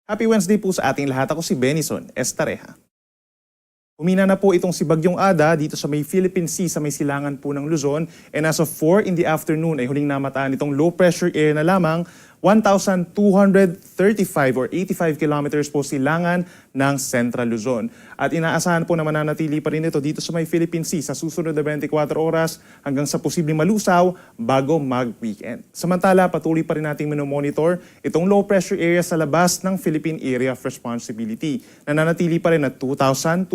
Happy Wednesday po sa ating lahat. Ako si Benison Estareja. Humina na po itong si Bagyong Ada dito sa may Philippine Sea sa may silangan po ng Luzon. And as of 4 in the afternoon ay huling namataan itong low pressure area na lamang 1,235 or 85 kilometers po silangan ng Central Luzon. At inaasahan po na mananatili pa rin ito dito sa may Philippine Sea sa susunod na 24 oras hanggang sa posibleng malusaw bago mag-weekend. Samantala, patuloy pa rin nating minomonitor itong low pressure area sa labas ng Philippine Area of Responsibility. Nananatili pa rin at 2,225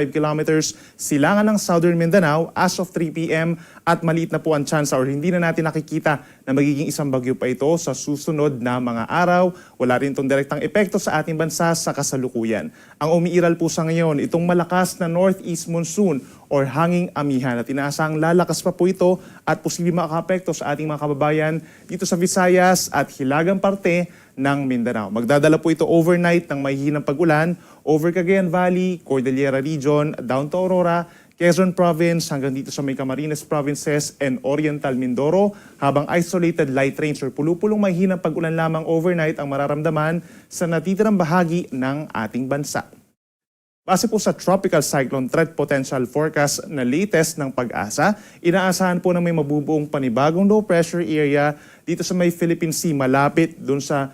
kilometers silangan ng Southern Mindanao as of 3 p.m. at maliit na po ang chance or hindi na natin nakikita na magiging isang bagyo pa ito sa susunod na mga araw. Wala rin itong direktang epekto sa ating bansa sa kasalukuyan. Ang umiiral po sa ngayon, itong malakas na northeast monsoon or hanging amihan at inaasahang lalakas pa po ito at posibleng makakapekto sa ating mga kababayan dito sa Visayas at hilagang parte ng Mindanao. Magdadala po ito overnight ng mahihinang pag-ulan over Cagayan Valley, Cordillera Region, down to Aurora, Quezon Province hanggang dito sa may Camarines Provinces and Oriental Mindoro, habang isolated light rains or pulupulong mahihinang pag-ulan lamang overnight ang mararamdaman sa natitirang bahagi ng ating bansa. Base po sa Tropical Cyclone Threat Potential Forecast na latest ng Pag-asa, inaasahan po na may mabubuong panibagong low pressure area dito sa may Philippine Sea malapit doon sa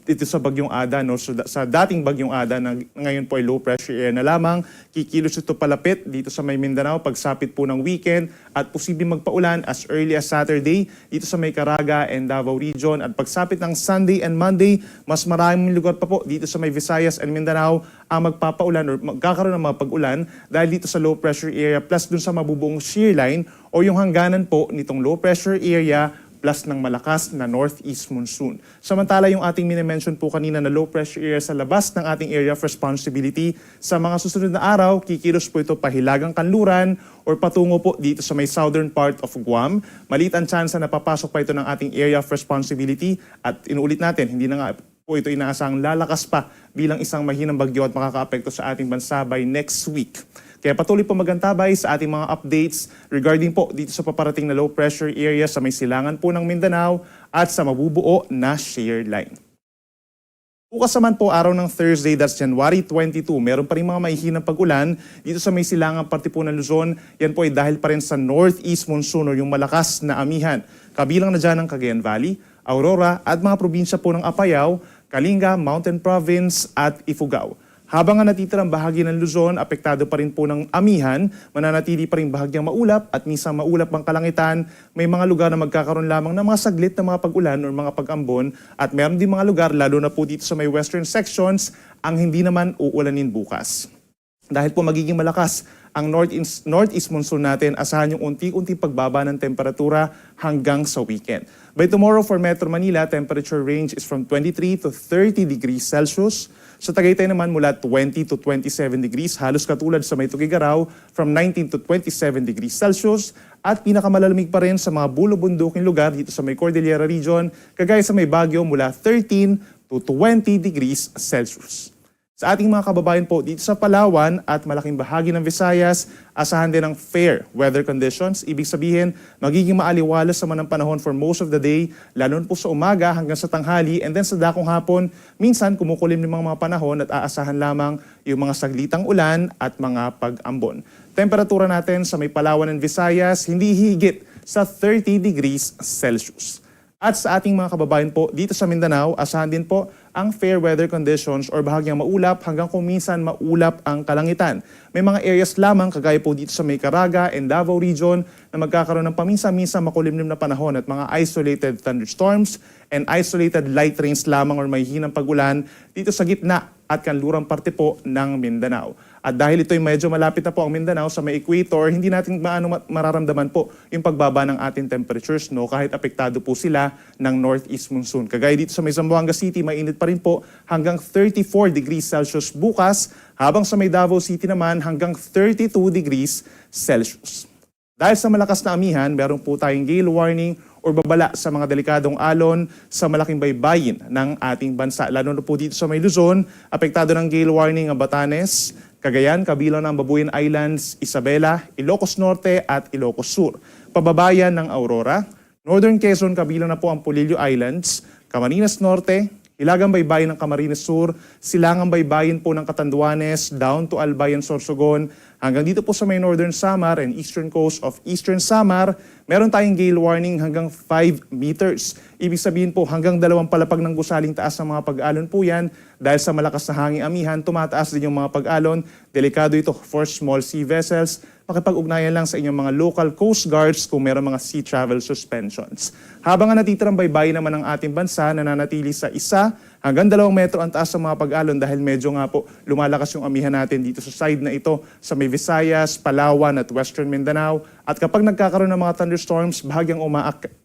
dito sa Bagyong Ada, no? So, sa dating Bagyong Ada na ngayon po ay low pressure area na lamang. Kikilos ito palapit dito sa may Mindanao pagsapit po ng weekend at posibleng magpaulan as early as Saturday dito sa may Caraga and Davao Region at pagsapit ng Sunday and Monday, mas maraming lugar pa po dito sa may Visayas and Mindanao ang magpapaulan or magkakaroon ng mga pag-ulan dahil dito sa low pressure area plus dun sa mabubuong shear line o yung hangganan po nitong low pressure area plus ng malakas na northeast monsoon. Samantala yung ating minimension po kanina na low pressure area sa labas ng ating area of responsibility, sa mga susunod na araw, kikilos po ito pahilagang kanluran or patungo po dito sa may southern part of Guam. Maliit ang tsansa na papasok pa ito ng ating area of responsibility at inuulit natin, hindi na nga po ito inaasahang lalakas pa bilang isang mahinang bagyo at makakaapekto sa ating bansa by next week. Kaya patuloy po magantabay sa ating mga updates regarding po dito sa paparating na low pressure area sa may silangan po ng Mindanao at sa mabubuo na shear line. Bukas naman po araw ng Thursday, that's January 22, meron pa rin mga mahihinang pag-ulan dito sa may silangang parte po ng Luzon. Yan po ay dahil pa rin sa northeast monsoon o yung malakas na amihan. Kabilang na dyan ang Cagayan Valley, Aurora at mga probinsya po ng Apayao, Kalinga, Mountain Province at Ifugao. Habang ang natitirang bahagi ng Luzon, apektado pa rin po ng amihan, mananatili pa rin bahagyang maulap at minsan maulap ang kalangitan. May mga lugar na magkakaroon lamang ng mga saglit na mga pag-ulan o mga pag-ambon at meron din mga lugar, lalo na po dito sa may western sections, ang hindi naman uulanin bukas. Dahil po magiging malakas ang northeast monsoon natin, asahan yung unti-unti pagbaba ng temperatura hanggang sa weekend. By tomorrow for Metro Manila, temperature range is from 23 to 30 degrees Celsius. Sa Tagaytay naman mula 20 to 27 degrees, halos katulad sa may Tugigaraw from 19 to 27 degrees Celsius. At pinakamalalamig pa rin sa mga bulubunduking lugar dito sa may Cordillera Region, kagaya sa may Baguio mula 13 to 20 degrees Celsius. Sa ating mga kababayan po dito sa Palawan at malaking bahagi ng Visayas, asahan din ng fair weather conditions. Ibig sabihin, magiging maaliwalas naman ang panahon for most of the day, lalo po sa umaga hanggang sa tanghali, and then sa dakong hapon, minsan kumukulim ng mga panahon at aasahan lamang yung mga saglitang ulan at mga pag-ambon. Temperatura natin sa may Palawan and Visayas, hindi higit sa 30 degrees Celsius. At sa ating mga kababayan po dito sa Mindanao, asahan din po ang fair weather conditions or bahagyang maulap hanggang kung minsan maulap ang kalangitan. May mga areas lamang kagaya po dito sa may Caraga and Davao Region na magkakaroon ng paminsan-minsan makulimlim na panahon at mga isolated thunderstorms and isolated light rains lamang or mahihinang pag-ulan dito sa gitna at kanlurang parte po ng Mindanao. At dahil ito'y medyo malapit na po ang Mindanao sa may equator, hindi natin mararamdaman po yung pagbaba ng ating temperatures, no? Kahit apektado po sila ng northeast monsoon. Kagaya dito sa may Zamboanga City, mainit pa rin po hanggang 34 degrees Celsius bukas, habang sa may Davao City naman hanggang 32 degrees Celsius. Dahil sa malakas na amihan, meron po tayong gale warning or babala sa mga delikadong alon sa malaking baybayin ng ating bansa. Lalo na po dito sa may Luzon, apektado ng gale warning ang Batanes, Cagayan, kabilang ng Babuyan Islands, Isabela, Ilocos Norte at Ilocos Sur. Pababayan ng Aurora, Northern Quezon, kabilang na po ang Polillo Islands, Camarines Norte, Hilagang Baybayin ng Camarines Sur, Silangang Baybayin po ng Catanduanes, down to Albayan, Sorsogon, hanggang dito po sa may Northern Samar and Eastern Coast of Eastern Samar, meron tayong gale warning hanggang 5 meters. Ibig sabihin po hanggang 2 palapag ng gusaling taas ng mga pag-alon po yan. Dahil sa malakas na hanging amihan, tumataas din yung mga pag-alon. Delikado ito for small sea vessels. Pakipag-ugnayan lang sa inyong mga local coast guards kung meron mga sea travel suspensions. Habang ang natitirang baybayin naman ng ating bansa, nananatili sa 1 hanggang 2 metro ang taas ng mga pag-alon dahil medyo nga po lumalakas yung amihan natin dito sa side na ito sa may Visayas, Palawan at Western Mindanao. At kapag nagkakaroon ng mga thunderstorms, bahagyang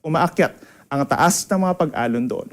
umaakyat ang taas ng mga pag-alon doon.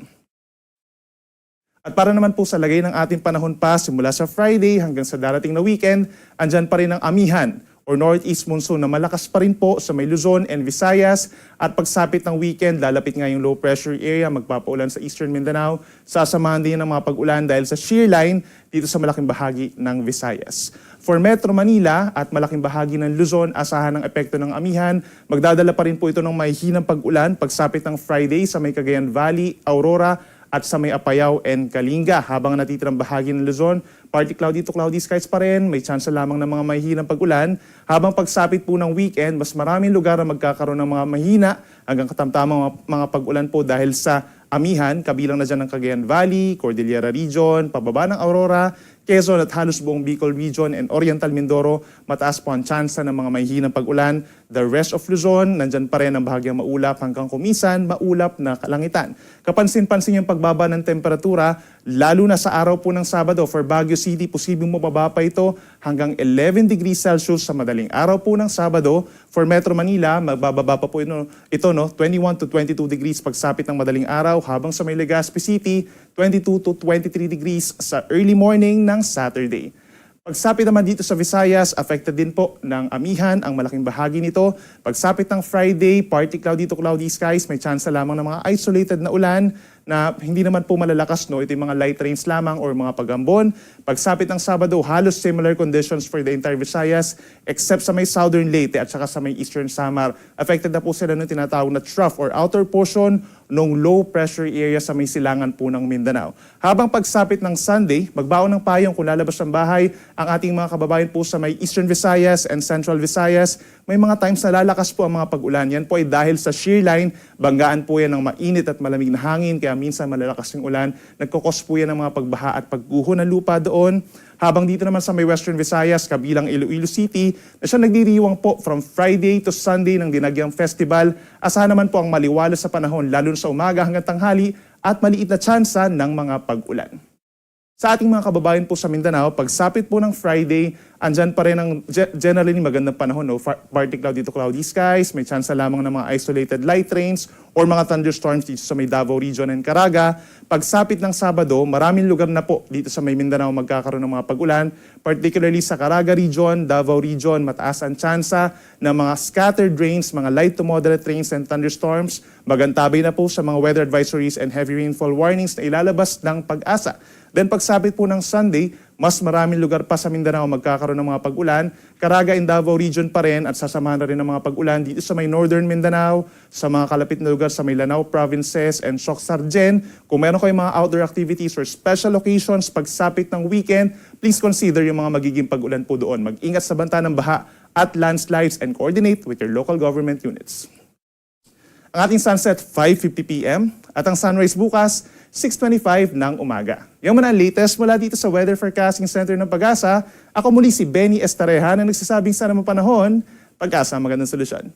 At para naman po sa lagay ng ating panahon pa simula sa Friday hanggang sa darating na weekend, andyan pa rin ang amihan or northeast monsoon na malakas pa rin po sa may Luzon and Visayas. At pagsapit ng weekend, lalapit nga yung low pressure area, magpapaulan sa Eastern Mindanao. Sasamahan din ng mga pag-ulan dahil sa shear line dito sa malaking bahagi ng Visayas. For Metro Manila at malaking bahagi ng Luzon, asahan ng epekto ng amihan. Magdadala pa rin po ito ng mahihinang pag-ulan pagsapit ng Friday sa may Cagayan Valley, Aurora, at sa may Apayao and Kalinga. Habang natitirang bahagi ng Luzon, partly cloudy to cloudy skies pa rin, may chance lamang ng mga mahihinang pag-ulan. Habang pagsapit po ng weekend, mas maraming lugar na magkakaroon ng mga mahina hanggang katamtamang mga pag-ulan po dahil sa amihan, kabilang na dyan ng Cagayan Valley, Cordillera Region, pababa ng Aurora, Quezon at halos buong Bicol Region and Oriental Mindoro, mataas po ang tsansa ng mga mahihinang pag-ulan. The rest of Luzon, nandyan pa rin ang bahagyang maulap hanggang kumisan, maulap na kalangitan. Kapansin-pansin yung pagbaba ng temperatura, lalo na sa araw po ng Sabado. For Baguio City, posibleng mababa pa ito hanggang 11 degrees Celsius sa madaling araw po ng Sabado. For Metro Manila, magbababa pa po ito 21 to 22 degrees pagsapit ng madaling araw, habang sa may Legazpi City, 22 to 23 degrees sa early morning ng Saturday. Pagsapit naman dito sa Visayas, affected din po ng amihan ang malaking bahagi nito. Pagsapit ng Friday, partly cloudy to cloudy skies, may chance lamang ng mga isolated na ulan na hindi naman po malalakas, no? Ito yung mga light rains lamang or mga pagambon. Pagsapit ng Sabado, halos similar conditions for the entire Visayas except sa may Southern Leyte at saka sa may Eastern Samar. Affected na po sila ng tinatawag na trough or outer portion ng low pressure area sa may silangan po ng Mindanao. Habang pagsapit ng Sunday, magbaon ng payong kung lalabas ng bahay ang ating mga kababayan po sa may Eastern Visayas and Central Visayas. May mga times na lalakas po ang mga pag-ulan. Yan po ay dahil sa shear line, banggaan po yan ng mainit at malamig na hangin, kaya minsan malalakas yung ulan. Nagkukos po yan ng mga pagbaha at pagguho ng lupa doon. Habang dito naman sa may Western Visayas, kabilang Iloilo City, na siya nagdiriwang po from Friday to Sunday ng Dinagyang Festival. Asahan naman po ang maliwalas sa panahon, lalo sa umaga hanggang tanghali, at maliit na tsansa ng mga pag-ulan. Sa ating mga kababayan po sa Mindanao, pagsapit po ng Friday, andyan pa rin ang generally magandang panahon. No? Partly cloudy to cloudy skies, may chance lamang ng mga isolated light rains or mga thunderstorms dito sa may Davao Region and Caraga. Pagsapit ng Sabado, maraming lugar na po dito sa may Mindanao magkakaroon ng mga pag-ulan, particularly sa Caraga Region, Davao Region, mataas ang tsansa ng mga scattered rains, mga light to moderate rains and thunderstorms. Magantabay na po sa mga weather advisories and heavy rainfall warnings na ilalabas ng Pag-asa. Then pagsapit po ng Sunday, mas maraming lugar pa sa Mindanao magkakaroon ng mga pag-ulan. Caraga and Davao Region pa rin at sasamahan na rin ng mga pag-ulan dito sa may Northern Mindanao, sa mga kalapit na lugar sa may Lanao Provinces and Soc-Sargen. Kung meron kayong mga outdoor activities or special occasions pagsapit ng weekend, please consider yung mga magiging pag-ulan po doon. Mag-ingat sa banta ng baha at landslides and coordinate with your local government units. Ang ating sunset 5:50 p.m. at ang sunrise bukas 6:25 ng umaga. Yung mga latest mula dito sa Weather Forecasting Center ng Pag-asa, ako muli si Benny Estareha na nagsasabing sana mapanahon, Pag-asa, magandang solusyon.